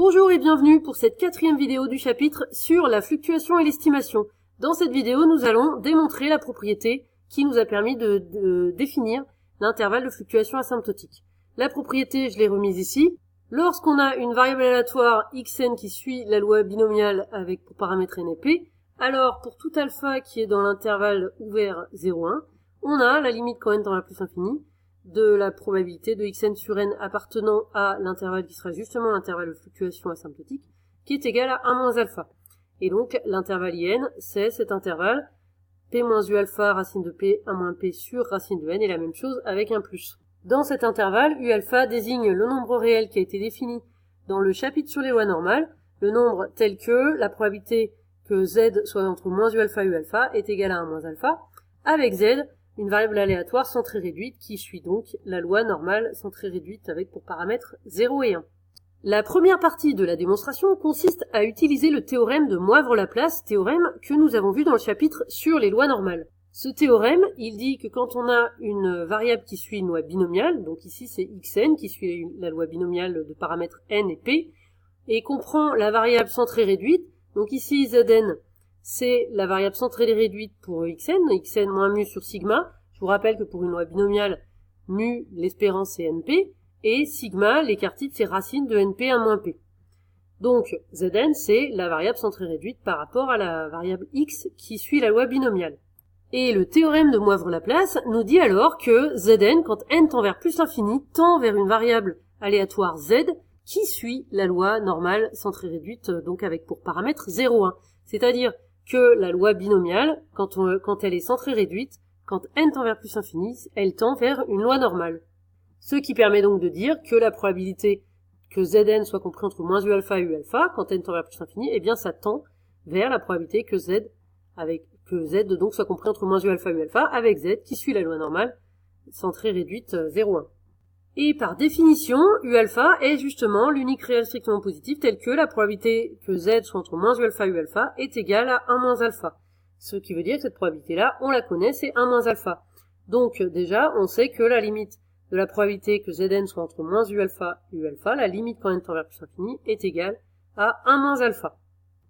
Bonjour et bienvenue pour cette 4e vidéo du chapitre sur la fluctuation et l'estimation. Dans cette vidéo, nous allons démontrer la propriété qui nous a permis de définir l'intervalle de fluctuation asymptotique. La propriété, je l'ai remise ici. Lorsqu'on a une variable aléatoire xn qui suit la loi binomiale avec pour paramètre n et p, alors pour tout alpha qui est dans l'intervalle ouvert 0,1, on a la limite quand n tend vers plus infini de la probabilité de xn sur n appartenant à l'intervalle qui sera justement l'intervalle de fluctuation asymptotique, qui est égal à 1 moins alpha. Et donc l'intervalle in, c'est cet intervalle p moins u alpha racine de p 1 moins p sur racine de n, et la même chose avec un plus. Dans cet intervalle, u alpha désigne le nombre réel qui a été défini dans le chapitre sur les lois normales, le nombre tel que la probabilité que z soit entre moins u alpha et u alpha est égale à 1 moins alpha, avec z, une variable aléatoire centrée réduite qui suit donc la loi normale centrée réduite avec pour paramètres 0 et 1. La première partie de la démonstration consiste à utiliser le théorème de Moivre-Laplace, théorème que nous avons vu dans le chapitre sur les lois normales. Ce théorème, il dit que quand on a une variable qui suit une loi binomiale, donc ici c'est xn qui suit la loi binomiale de paramètres n et p, et qu'on prend la variable centrée réduite, donc ici zn, c'est la variable centrée réduite pour xn moins mu sur sigma. Je vous rappelle que pour une loi binomiale, mu, l'espérance, c'est np, et sigma, l'écart type, c'est racine de np 1 moins p. Donc, zn, c'est la variable centrée réduite par rapport à la variable x qui suit la loi binomiale. Et le théorème de Moivre-Laplace nous dit alors que zn, quand n tend vers plus l'infini, tend vers une variable aléatoire z qui suit la loi normale centrée réduite, donc avec pour paramètre 0,1. C'est-à-dire que la loi binomiale, quand elle est centrée réduite, quand n tend vers plus infini, elle tend vers une loi normale. Ce qui permet donc de dire que la probabilité que zn soit compris entre moins u alpha et u alpha, quand n tend vers plus infini, eh bien ça tend vers la probabilité que z donc soit compris entre moins u alpha et u alpha, avec z qui suit la loi normale centrée réduite 0,1. Et par définition, u alpha est justement l'unique réel strictement positif tel que la probabilité que z soit entre moins u alpha et u alpha est égale à 1 moins alpha. Ce qui veut dire que cette probabilité-là, on la connaît, c'est 1 moins alpha. Donc déjà, on sait que la limite de la probabilité que zn soit entre moins u alpha et u alpha, la limite quand n tend vers plus infini, est égale à 1 moins alpha.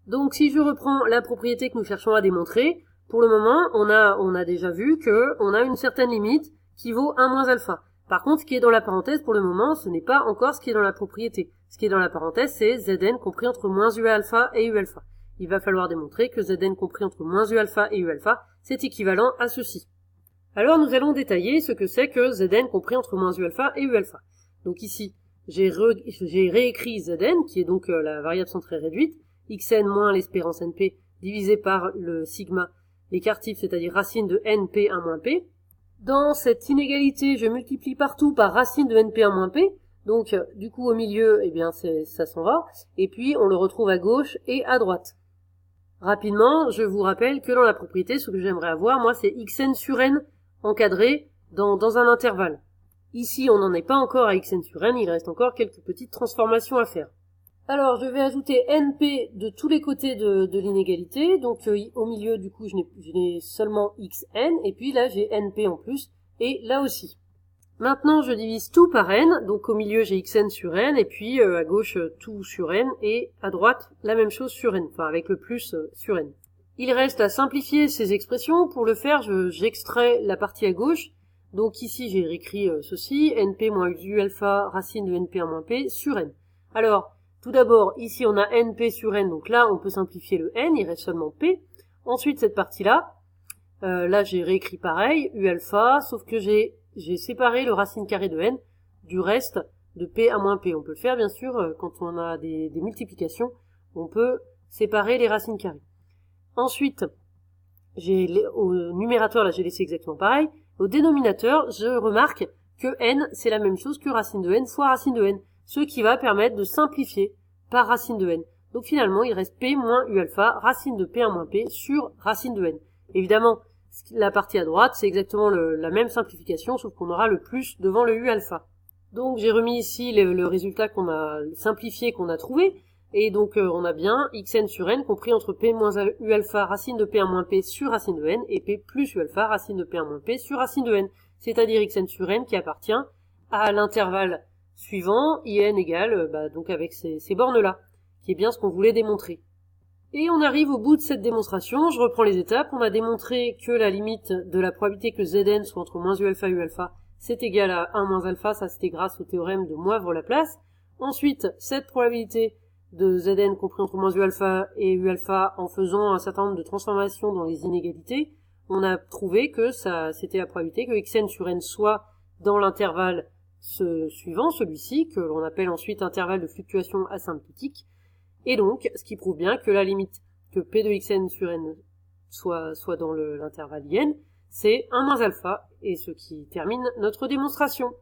Donc si je reprends la propriété que nous cherchons à démontrer, pour le moment, on a déjà vu que on a une certaine limite qui vaut 1 moins alpha. Par contre, ce qui est dans la parenthèse, pour le moment, ce n'est pas encore ce qui est dans la propriété. Ce qui est dans la parenthèse, c'est zn compris entre moins u alpha et u alpha. Il va falloir démontrer que zn compris entre moins u alpha et u alpha, c'est équivalent à ceci. Alors, nous allons détailler ce que c'est que zn compris entre moins u alpha et u alpha. Donc ici, j'ai réécrit zn, qui est donc la variable centrée réduite, xn moins l'espérance np divisé par le sigma, l'écart type, c'est-à-dire racine de np 1 moins p. Dans cette inégalité, je multiplie partout par racine de np1-p, donc du coup au milieu, eh bien ça s'en va, et puis on le retrouve à gauche et à droite. Rapidement, je vous rappelle que dans la propriété, ce que j'aimerais avoir, moi, c'est xn sur n encadré dans un intervalle. Ici, on n'en est pas encore à xn sur n, il reste encore quelques petites transformations à faire. Alors, je vais ajouter np de tous les côtés de l'inégalité. Donc, au milieu, du coup, je n'ai seulement xn. Et puis là, j'ai np en plus. Et là aussi. Maintenant, je divise tout par n. Donc, au milieu, j'ai xn sur n. Et puis, à gauche, tout sur n. Et à droite, la même chose sur n. Enfin, avec le plus sur n. Il reste à simplifier ces expressions. Pour le faire, j'extrais la partie à gauche. Donc, ici, j'ai réécrit ceci. np moins u alpha racine de np1 moins p sur n. Alors, tout d'abord, ici on a np sur n, donc là on peut simplifier le n, il reste seulement p. Ensuite cette partie-là, là j'ai réécrit pareil, u alpha, sauf que j'ai séparé le racine carrée de n du reste de p à moins p. On peut le faire bien sûr, quand on a des multiplications, on peut séparer les racines carrées. Ensuite, au numérateur, là j'ai laissé exactement pareil. Au dénominateur, je remarque que n c'est la même chose que racine de n fois racine de n. Ce qui va permettre de simplifier par racine de n. Donc finalement, il reste p moins u alpha, racine de p1 moins p sur racine de n. Évidemment, la partie à droite, c'est exactement la même simplification, sauf qu'on aura le plus devant le u alpha. Donc j'ai remis ici le résultat qu'on a simplifié, qu'on a trouvé, et donc on a bien xn sur n compris entre p moins u alpha, racine de p1 moins p sur racine de n, et p plus u alpha, racine de p1 moins p sur racine de n, c'est-à-dire xn sur n qui appartient à l'intervalle suivant in égale donc avec ces bornes-là, qui est bien ce qu'on voulait démontrer. Et on arrive au bout de cette démonstration, je reprends les étapes. On a démontré que la limite de la probabilité que Zn soit entre moins Uα et Uα, c'est égal à 1 moins alpha, ça c'était grâce au théorème de Moivre-Laplace. Ensuite, cette probabilité de Zn compris entre moins Uα et Uα en faisant un certain nombre de transformations dans les inégalités, on a trouvé que c'était la probabilité que xn sur n soit dans l'intervalle suivant, celui-ci, que l'on appelle ensuite intervalle de fluctuation asymptotique. Et donc, ce qui prouve bien que la limite que p de xn sur n soit dans l'intervalle in, c'est 1 moins alpha, et ce qui termine notre démonstration.